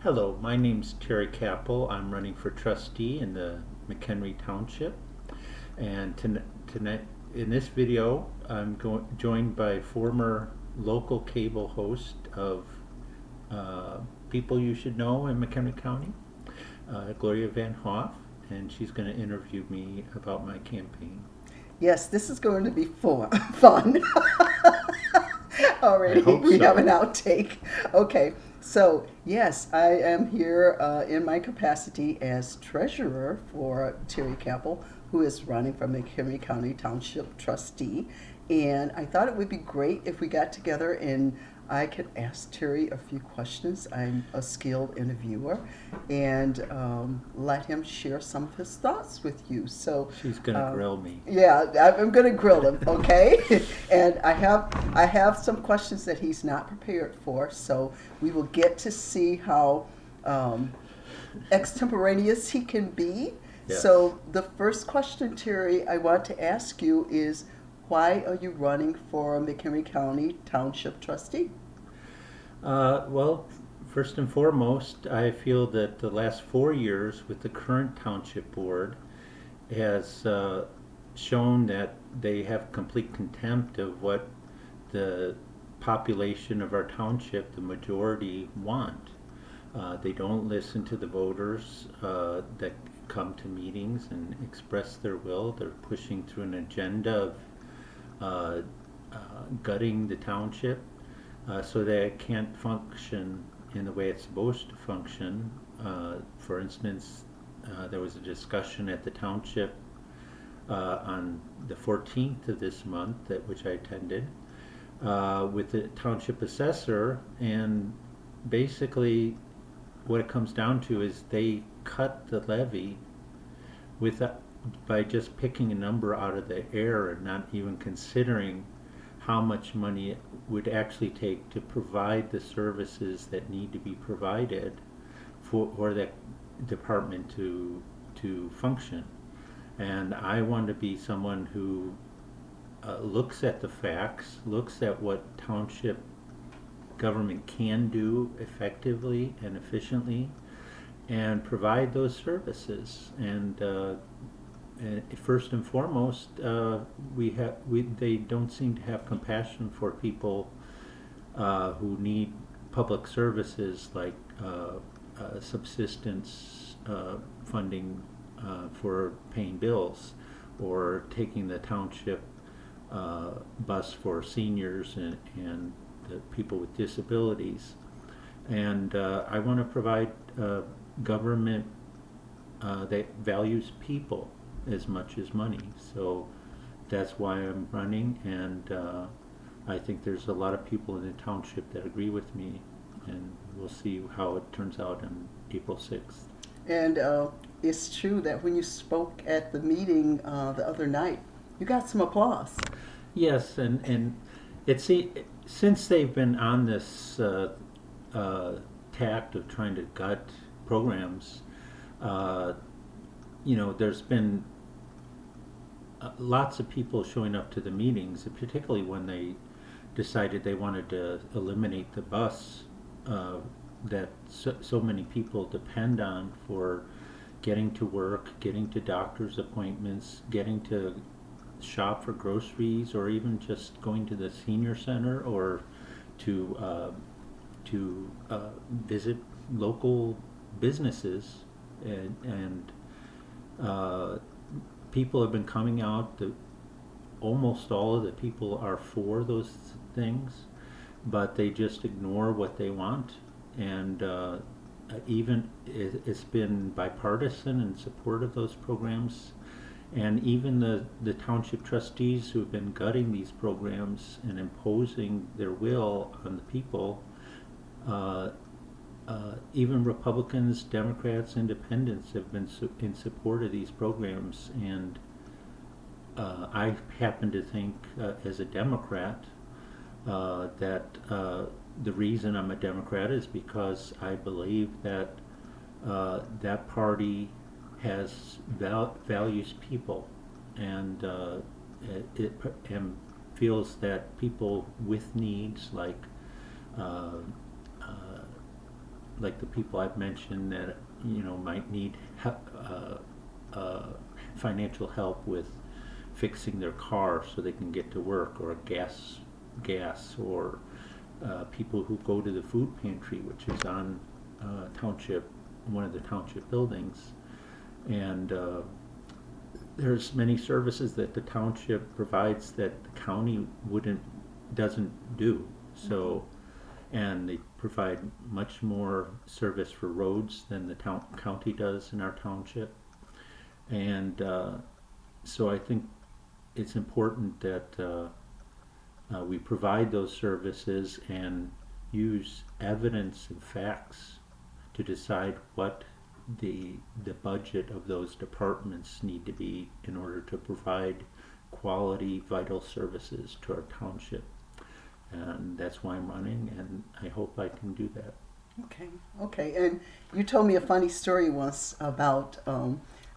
Hello, my name's Terry Kappel. I'm running for trustee in the McHenry Township. And tonight, in this video, I'm joined by former local cable host of People You Should Know in McHenry County, Gloria Van Hof, and she's going to interview me about my campaign. Yes, this is going to be fun. I Already, hope we have an so. outtake. Okay, so yes, I am here in my capacity as treasurer for Terry Kappel, who is running for McHenry County Township Trustee. And I thought it would be great if we got together and I could ask Terry a few questions. I'm a skilled interviewer, and let him share some of his thoughts with you. So, She's going to uh, grill me. yeah, I'm going to grill him, okay? And I have some questions that he's not prepared for, so we will get to see how um, extemporaneous he can be. Yes. So the first question, Terry, I want to ask you is, why are you running for McHenry County Township Trustee? Well, first and foremost, I feel that the last 4 years with the current township board has shown that they have complete contempt of what the population of our township, the majority, want. They don't listen to the voters that come to meetings and express their will. They're pushing through an agenda of uh, gutting the township so that it can't function in the way it's supposed to function. For instance, there was a discussion at the township on the 14th of this month, which I attended, with the township assessor, and basically what it comes down to is they cut the levy with by just picking a number out of the air and not even considering how much money it would actually take to provide the services that need to be provided for that department to function. And I want to be someone who looks at the facts, looks at what township government can do effectively and efficiently, and provide those services. And first and foremost, they don't seem to have compassion for people who need public services like subsistence funding for paying bills, or taking the township bus for seniors and the people with disabilities. And I want to provide government that values people as much as money. So that's why I'm running, and I think there's a lot of people in the township that agree with me, and we'll see how it turns out on April 6th. And it's true that when you spoke at the meeting the other night, you got some applause. Yes, and it's since they've been on this tact of trying to gut programs, uh, there's been lots of people showing up to the meetings, particularly when they decided they wanted to eliminate the bus that so many people depend on for getting to work, getting to doctor's appointments, getting to shop for groceries, or even just going to the senior center, or to visit local businesses, and uh, people have been coming out. Almost all of the people are for those things, but they just ignore what they want. And even it's been bipartisan in support of those programs. And even the township trustees who have been gutting these programs and imposing their will on the people, uh, even Republicans, Democrats, Independents have been in support of these programs. And I happen to think, as a Democrat, that the reason I'm a Democrat is because I believe that that party values people, and and feels that people with needs, like uh, uh, like the people I've mentioned that might need financial help with fixing their car so they can get to work, or gas, or people who go to the food pantry, which is on one of the township buildings, and there's many services that the township provides that the county doesn't do. So, and they provide much more service for roads than the county does in our township. And so I think it's important that we provide those services and use evidence and facts to decide what the budget of those departments need to be in order to provide quality, vital services to our township. And that's why I'm running, and I hope I can do that. Okay. And you told me a funny story once about,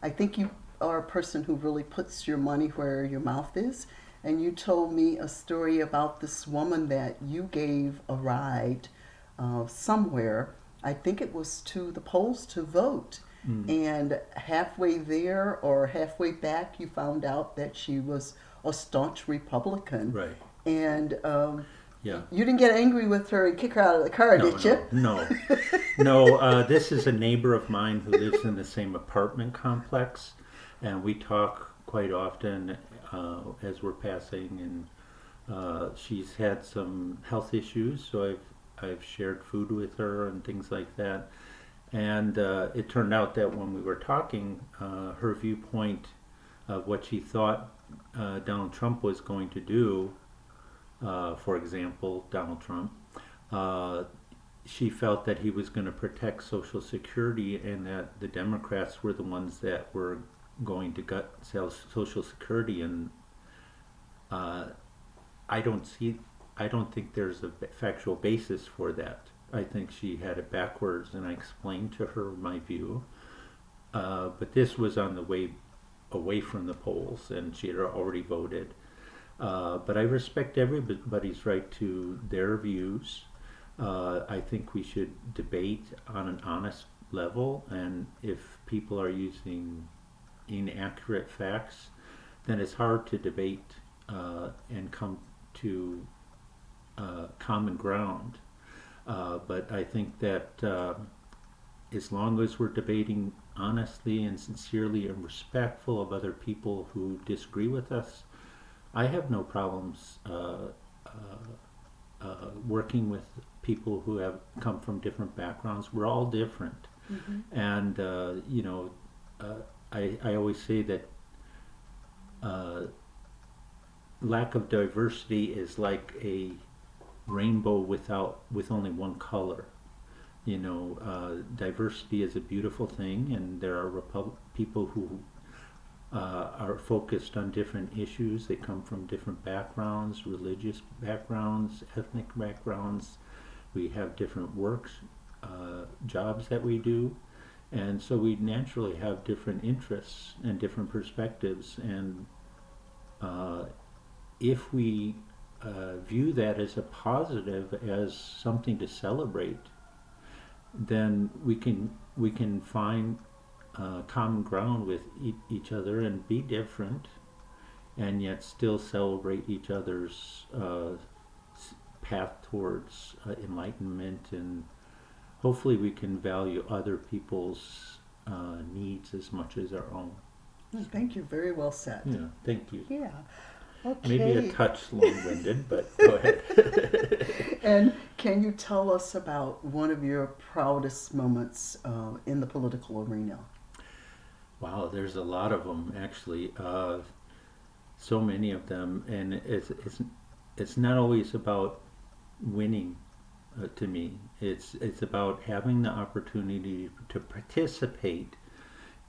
I think you are a person who really puts your money where your mouth is. And you told me a story about this woman that you gave a ride somewhere. I think it was to the polls to vote. And halfway there or halfway back, you found out that she was a staunch Republican. Right. And Yeah. you didn't get angry with her and kick her out of the car, did you? No. This is a neighbor of mine who lives in the same apartment complex, and we talk quite often as we're passing. And she's had some health issues, so I've shared food with her and things like that. And it turned out that when we were talking, her viewpoint of what she thought Donald Trump was going to do, for example, Donald Trump, she felt that he was going to protect Social Security, and that the Democrats were the ones that were going to gut Social Security. And I don't think there's a factual basis for that. I think she had it backwards, and I explained to her my view. But this was on the way away from the polls, and she had already voted. But I respect everybody's right to their views. I think we should debate on an honest level, and if people are using inaccurate facts, then it's hard to debate and come to common ground. But I think that as long as we're debating honestly and sincerely and respectful of other people who disagree with us, I have no problems working with people who have come from different backgrounds. We're all different. And I always say that lack of diversity is like a rainbow with only one color. Diversity is a beautiful thing, and there are people who are focused on different issues. They come from different backgrounds, religious backgrounds, ethnic backgrounds. We have different works, jobs that we do, and so we naturally have different interests and different perspectives. And if we view that as a positive, as something to celebrate, then we can find common ground with each other and be different, and yet still celebrate each other's path towards enlightenment. And hopefully we can value other people's needs as much as our own. Thank you. Very well said. Yeah, thank you. Yeah. Okay. Maybe a touch long-winded, but go ahead. And can you tell us about one of your proudest moments in the political arena? Wow, there's a lot of them, actually. So many of them, and it's not always about winning. To me, it's about having the opportunity to participate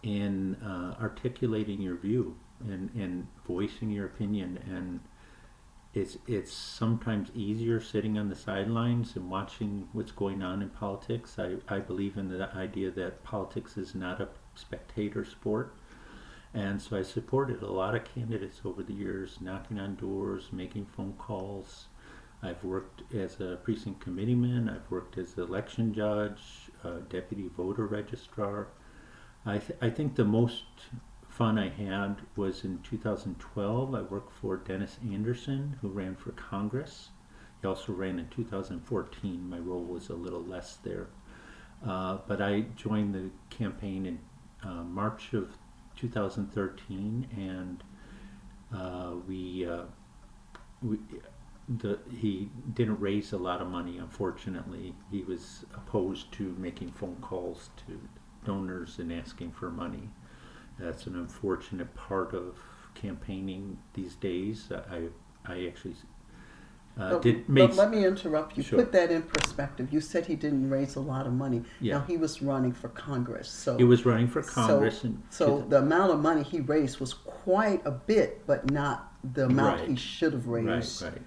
in articulating your view and voicing your opinion. And it's sometimes easier sitting on the sidelines and watching what's going on in politics. I believe in the idea that politics is not a spectator sport, and so I supported a lot of candidates over the years, knocking on doors, making phone calls, I've worked as a precinct committeeman. I've worked as an election judge, deputy voter registrar. I think the most fun I had was in 2012. I worked for Dennis Anderson, who ran for Congress. He also ran in 2014. My role was a little less there. But I joined the campaign in March of 2013, and he didn't raise a lot of money, unfortunately. He was opposed to making phone calls to donors and asking for money. That's an unfortunate part of campaigning these days. I actually but let me interrupt you. Sure. Put that in perspective. You said he didn't raise a lot of money. Yeah. Now he was running for Congress, so He was running for Congress, so the amount of money he raised was quite a bit, but not the amount Right. he should have raised. Right.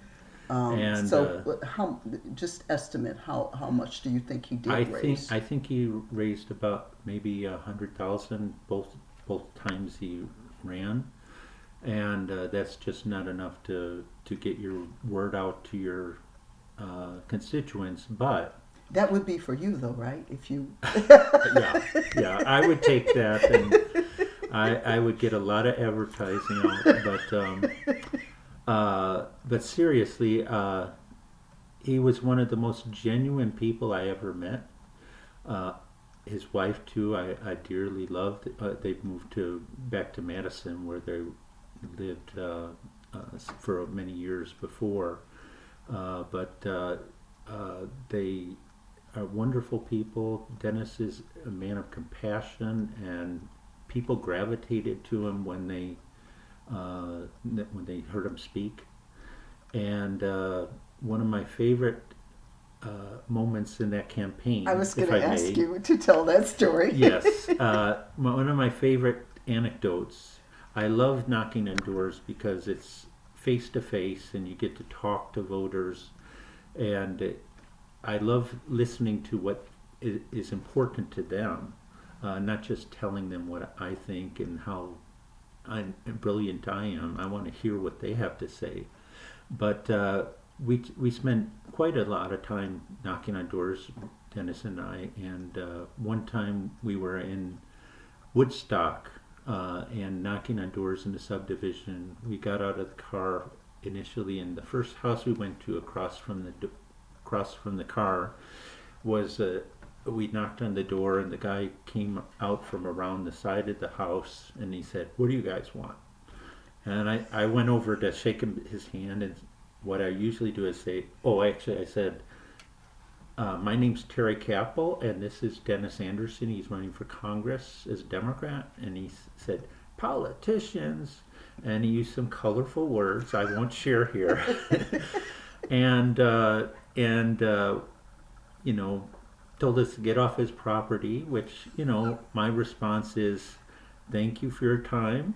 And how? Just estimate how much do you think he did raise? I think he raised about maybe 100,000 both times he ran, and that's just not enough to get your word out to your constituents. But that would be for you, though, right? If you yeah, I would take that, and I would get a lot of advertising out. But seriously, he was one of the most genuine people I ever met. His wife too, I dearly loved. They moved back to Madison, where they lived for many years before. But they are wonderful people. Dennis is a man of compassion, and people gravitated to him when they heard him speak. And one of my favorite moments in that campaign. I was going to ask you to tell that story. Yes. One of my favorite anecdotes. I love knocking on doors because it's face to face and you get to talk to voters. And I love listening to what is important to them, not just telling them what I think and how brilliant I am. I want to hear what they have to say. But we spent quite a lot of time knocking on doors, Dennis and I. And one time we were in Woodstock and knocking on doors in the subdivision. We got out of the car initially, and the first house we went to across from the car was we knocked on the door, and the guy came out from around the side of the house, and he said, "What do you guys want?" And I went over to shake his hand, and what I usually do is say, I said, my name's Terry Kappel, and this is Dennis Anderson. He's running for Congress as a Democrat. And he said, "Politicians," and he used some colorful words I won't share here. and told us to get off his property, which, my response is, "Thank you for your time.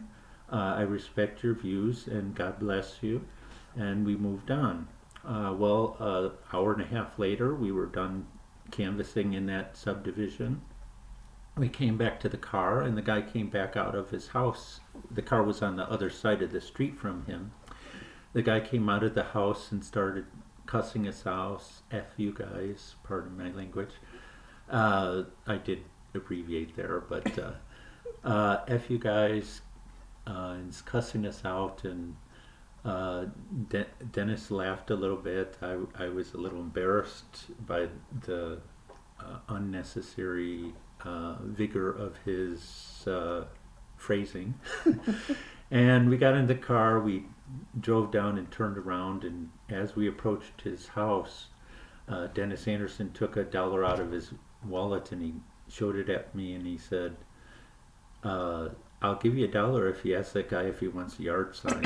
I respect your views, and God bless you." And we moved on. Hour and a half later, we were done canvassing in that subdivision. We came back to the car, and the guy came back out of his house. The car was on the other side of the street from him. The guy came out of the house and started cussing us out. "F you guys," pardon my language. I did abbreviate there, but "F you guys," and he's cussing us out. And Dennis laughed a little bit. I was a little embarrassed by the unnecessary vigor of his phrasing. And we got in the car, we drove down and turned around, and as we approached his house, Dennis Anderson took $1 out of his wallet and he showed it at me, and he said, "I'll give you $1 if you ask that guy if he wants a yard sign."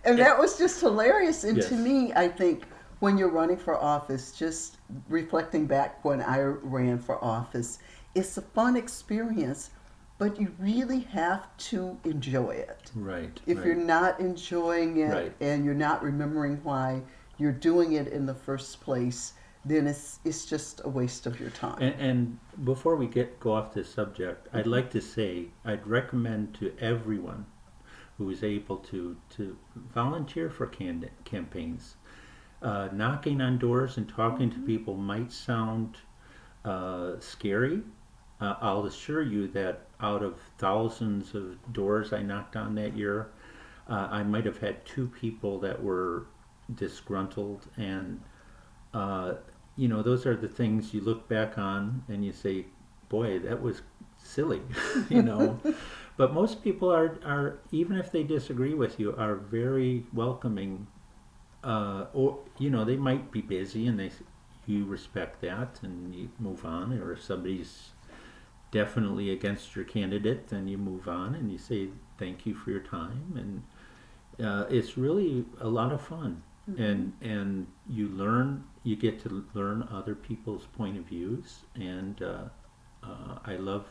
And that was just hilarious. And Yes. to me, I think when you're running for office, just reflecting back when I ran for office, it's a fun experience, but you really have to enjoy it. Right. If you're not enjoying it Right. and you're not remembering why you're doing it in the first place, then it's just a waste of your time. And before we go off this subject, I'd like to say I'd recommend to everyone who is able to volunteer for campaigns. Knocking on doors and talking to people might sound scary. I'll assure you that out of thousands of doors I knocked on that year, I might have had two people that were disgruntled, and those are the things you look back on and you say, "Boy, that was silly," you know. But most people are, even if they disagree with you, are very welcoming. Or they might be busy, and you respect that and you move on. Or if somebody's definitely against your candidate, then you move on and you say thank you for your time, and it's really a lot of fun. And you get to learn other people's point of views, and I love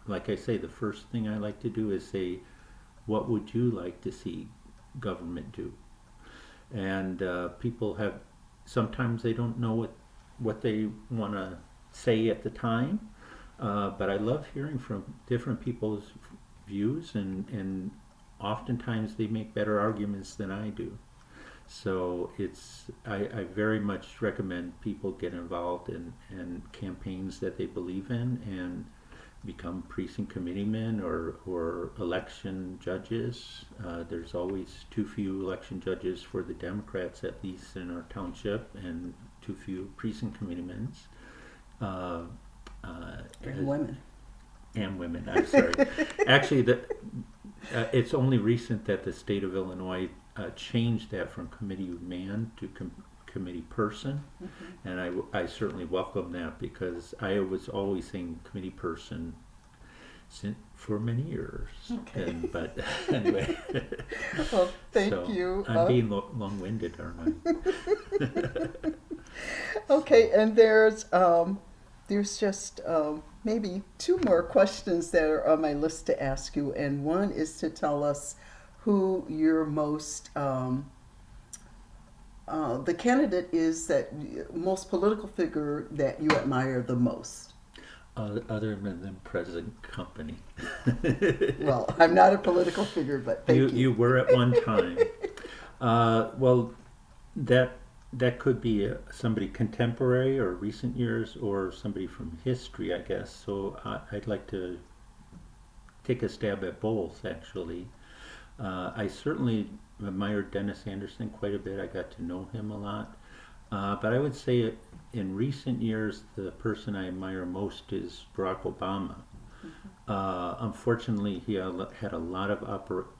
like I say, the first thing I like to do is say, what would you like to see government do? And people have, sometimes they don't know what they want to say at the time, but I love hearing from different people's views, and oftentimes they make better arguments than I do. So I very much recommend people get involved in campaigns that they believe in, and become precinct committeemen or election judges. There's always too few election judges for the Democrats, at least in our township, and too few precinct committeemen. And women. And women, I'm sorry. Actually, it's only recent that the state of Illinois changed that from committee man to committee person, and I certainly welcome that, because I was always saying committee person for many years. Okay. But anyway. Well, thank So you. I'm being long-winded, aren't I? Okay, and there's just maybe two more questions that are on my list to ask you, and one is to tell us who your most the candidate is that most political figure that you admire the most. Other than present company. Well, I'm not a political figure, but thank you. You were at one time. Well, that could be somebody contemporary or recent years, or somebody from history, I guess. So I'd like to take a stab at both, actually. I certainly admired Dennis Anderson quite a bit. I got to know him a lot. But I would say in recent years, the person I admire most is Barack Obama. Unfortunately, he had a lot of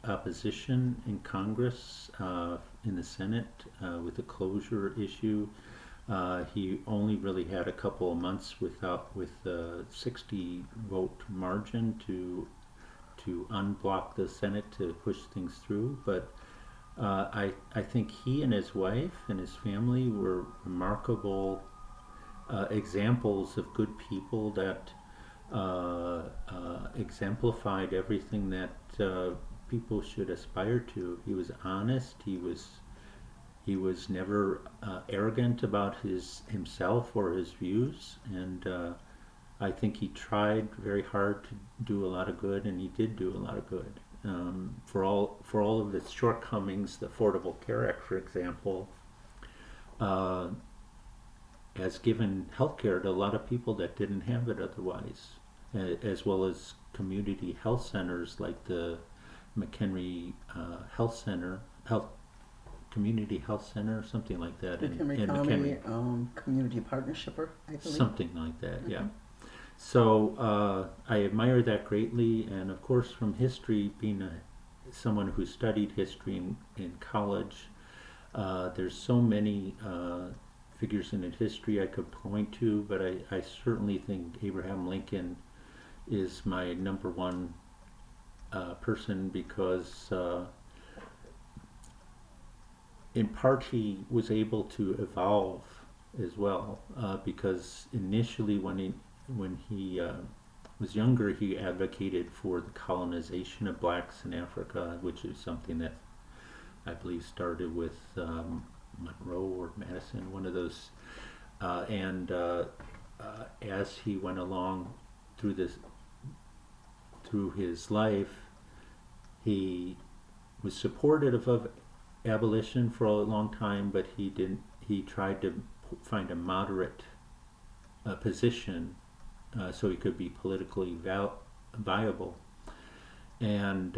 opposition in Congress, in the Senate, with the closure issue. He only really had a couple of months with a 60 vote margin to unblock the Senate to push things through. But I think he and his wife and his family were remarkable examples of good people that exemplified everything that people should aspire to. He was honest. He was never arrogant about himself or his views, and I think he tried very hard to do a lot of good, and he did do a lot of good. For all of its shortcomings, the Affordable Care Act, for example, has given health care to a lot of people that didn't have it otherwise, as well as community health centers like the McHenry Community Health Center, or something like that. McHenry County Community Partnership, I believe. Something like that, yeah. So I admire that greatly, and of course from history, being someone who studied history in college, there's so many figures in history I could point to, but I certainly think Abraham Lincoln is my number one person, because in part he was able to evolve as well, because initially when he was younger, he advocated for the colonization of blacks in Africa, which is something that I believe started with Monroe or Madison, one of those. And as he went along through his life, he was supportive of abolition for a long time, but he didn't. He tried to find a moderate position so he could be politically viable, and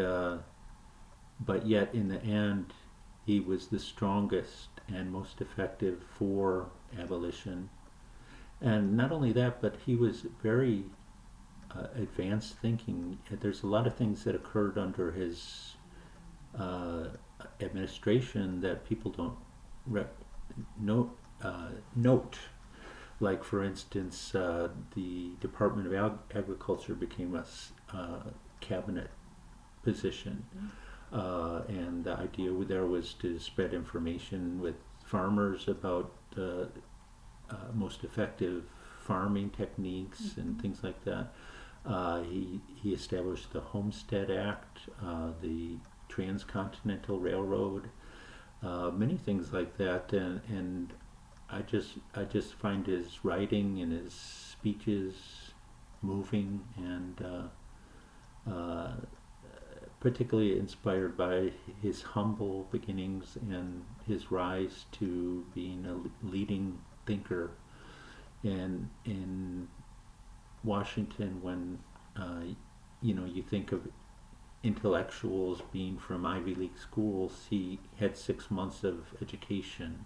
but yet in the end, he was the strongest and most effective for abolition. And not only that, but he was very advanced thinking. There's a lot of things that occurred under his administration that people don't note. Like, for instance, the Department of Agriculture became a cabinet position. And the idea there was to spread information with farmers about most effective farming techniques and things like that. He established the Homestead Act, the Transcontinental Railroad, many things like that, and I just find his writing and his speeches moving, and particularly inspired by his humble beginnings and his rise to being a leading thinker in Washington. When you think of intellectuals being from Ivy League schools, he had 6 months of education,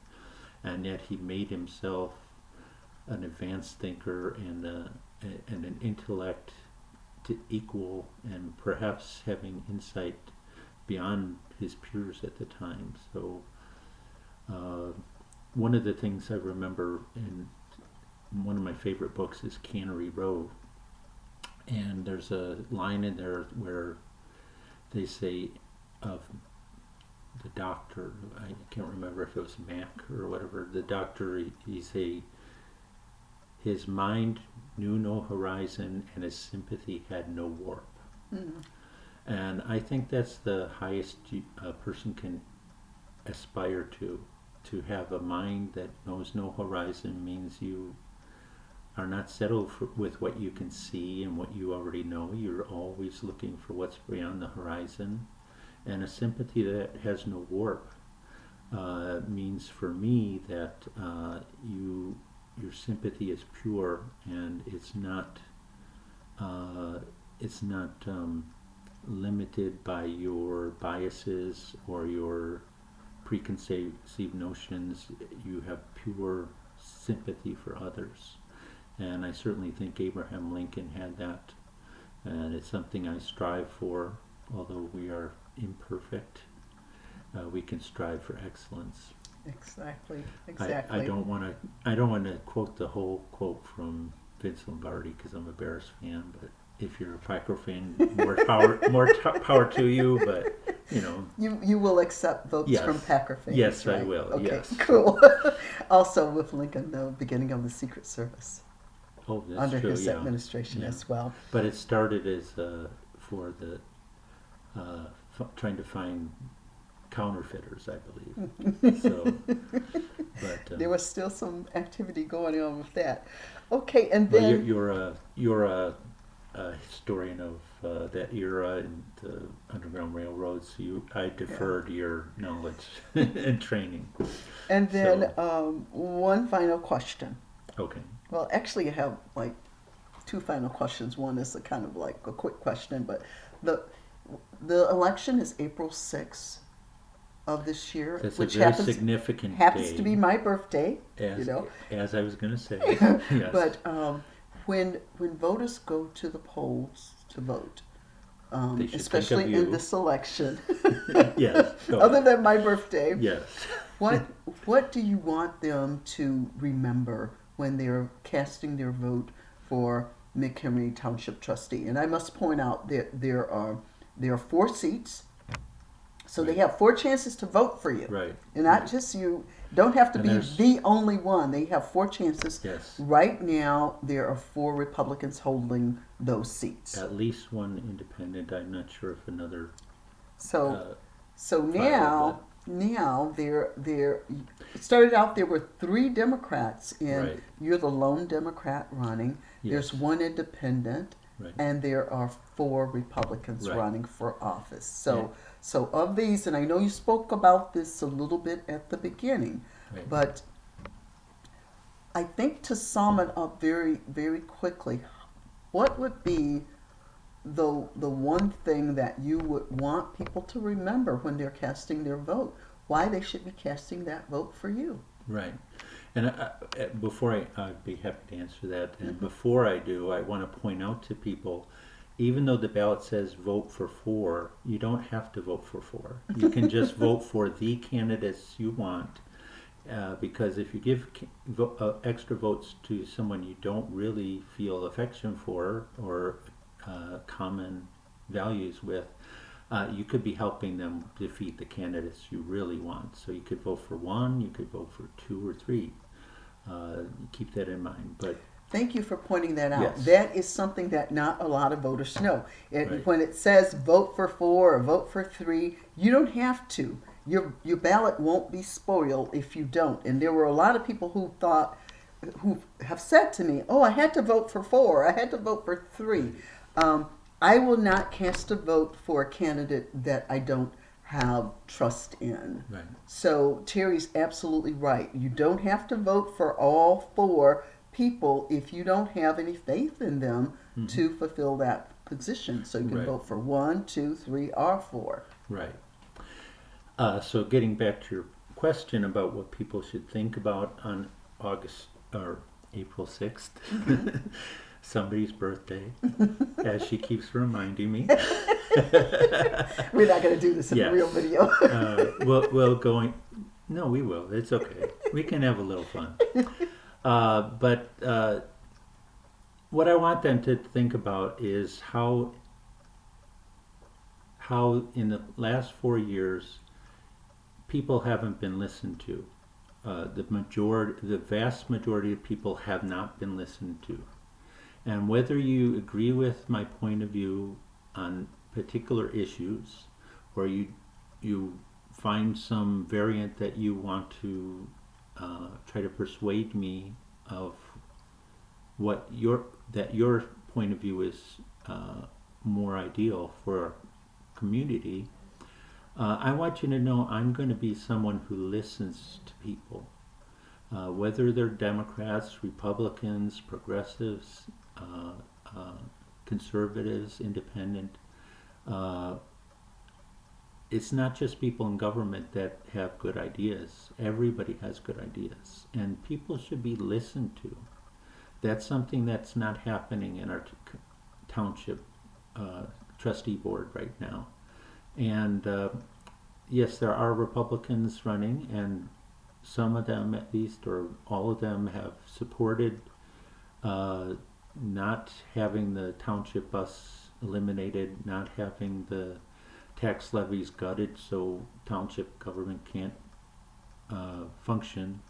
and yet he made himself an advanced thinker and an intellect to equal, and perhaps having insight beyond his peers at the time. So one of the things I remember in one of my favorite books is Cannery Row, and there's a line in there where they say of the doctor, I can't remember if it was Mac or whatever, the doctor, he say, his mind knew no horizon and his sympathy had no warp. Mm. And I think that's the highest a person can aspire to have a mind that knows no horizon. Means you are not settled with what you can see and what you already know. You're always looking for what's beyond the horizon. And a sympathy that has no warp means for me that your sympathy is pure, and it's not limited by your biases or your preconceived notions. You have pure sympathy for others, and I certainly think Abraham Lincoln had that, and it's something I strive for. Although we are imperfect, we can strive for excellence. Exactly. I don't want to quote the whole quote from Vince Lombardi because I'm a Bears fan. But if you're a Packer fan, more power to you. But you will accept votes from Packer fans. Yes, right? I will. Okay, yes. Cool. Also, with Lincoln, the beginning of the Secret Service. Oh, that's under true, his administration as well. But it started as for the trying to find counterfeiters, I believe. So, but there was still some activity going on with that. Okay, and then you're a historian of that era in the Underground Railroads. I defer to your knowledge and training. And then one final question. Okay. Well, actually, I have like two final questions. One is a kind of like a quick question, but the election is April 6th of this year, That's which a very significant happens day, to be my birthday. As I was going to say. Yes. But when voters go to the polls to vote, especially in this election, yes, other than my birthday, yes. what do you want them to remember when they're casting their vote for McHenry Township Trustee? And I must point out that there are 4 seats, so they have 4 chances to vote for you. Right. And not just you don't have to be the only one. They have 4 chances. Yes. Right now, there are 4 Republicans holding those seats. At least one independent. I'm not sure if another. So now there it started out there were 3 Democrats, and you're the lone Democrat running. Yes. There's 1 independent, and there are 4 Republicans running for office. So So of these, and I know you spoke about this a little bit at the beginning, Right. but I think to sum it up very, very quickly, what would be the one thing that you would want people to remember when they're casting their vote? Why they should be casting that vote for you? Right. And before I'd be happy to answer that. And Mhm. before I do, I want to point out to people, even though the ballot says vote for four, you don't have to vote for four. You can just vote for the candidates you want. Because if you give extra votes to someone you don't really feel affection for or common values with, you could be helping them defeat the candidates you really want. So you could vote for one, you could vote for two or three. Keep that in mind. But Thank you for pointing that out. yes, That is something that not a lot of voters know. Right. When it says vote for four or vote for three, you don't have to. Your ballot won't be spoiled if you don't. And there were a lot of people who have said to me, "Oh, I had to vote for four. I had to vote for three." I will not cast a vote for a candidate that I don't have trust in. right, So Terry's absolutely right. You don't have to vote for all four people if you don't have any faith in them to fulfill that position. So you can Right. vote for one, two, three, or four. right. So getting back to your question about what people should think about on August or April 6th, somebody's birthday, as she keeps reminding me. We're not going to do this in a Yes. real video. We'll going. No, we will. It's okay. We can have a little fun. But what I want them to think about is how in the last 4 years people haven't been listened to. The vast majority of people have not been listened to. And whether you agree with my point of view on particular issues, or you find some variant that you want to try to persuade me of that your point of view is more ideal for our community, I want you to know I'm going to be someone who listens to people, whether they're Democrats, Republicans, progressives, conservatives, independent. It's not just people in government that have good ideas. Everybody has good ideas, and people should be listened to. That's something that's not happening in our township trustee board right now. And yes, there are Republicans running, and some of them at least, or all of them, have supported not having the township bus eliminated, not having the tax levies gutted so township government can't function.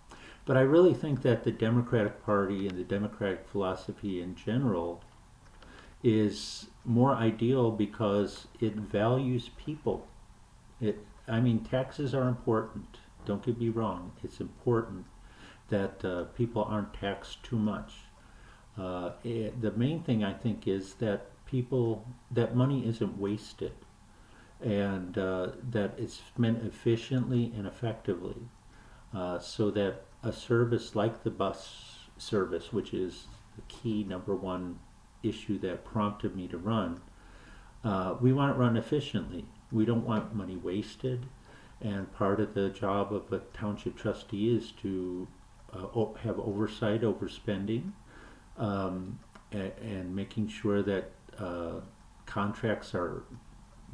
But I really think that the Democratic Party and the Democratic philosophy in general is more ideal because it values people. Taxes are important. Don't get me wrong. It's important that people aren't taxed too much. The main thing I think is that that money isn't wasted, and that it's spent efficiently and effectively, so that a service like the bus service, which is the key number one issue that prompted me to run, we want it run efficiently. We don't want money wasted, and part of the job of a township trustee is to have oversight over spending, and making sure that contracts are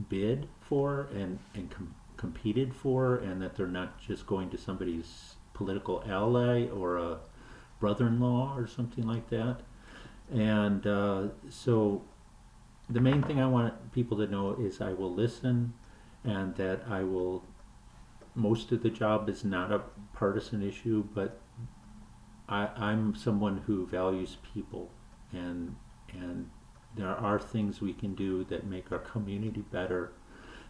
bid for and competed for, and that they're not just going to somebody's political ally or a brother-in-law or something like that. And so the main thing I want people to know is I will listen, and that most of the job is not a partisan issue, but I'm someone who values people, and there are things we can do that make our community better,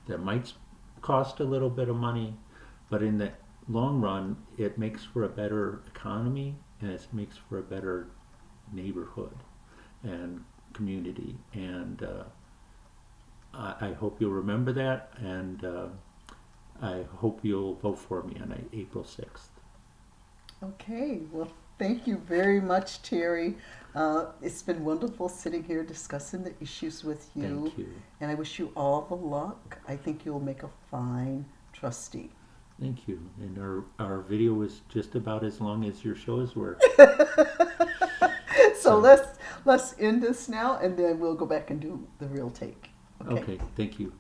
that might cost a little bit of money, but in the long run it makes for a better economy, and it makes for a better neighborhood and community. And I hope you'll remember that, and I hope you'll vote for me on April 6th. Okay, well, thank you very much, Terry. It's been wonderful sitting here discussing the issues with you. Thank you. And I wish you all the luck. I think you'll make a fine trustee. Thank you. And our video was just about as long as your shows were. So let's end this now, and then we'll go back and do the real take. Okay, thank you.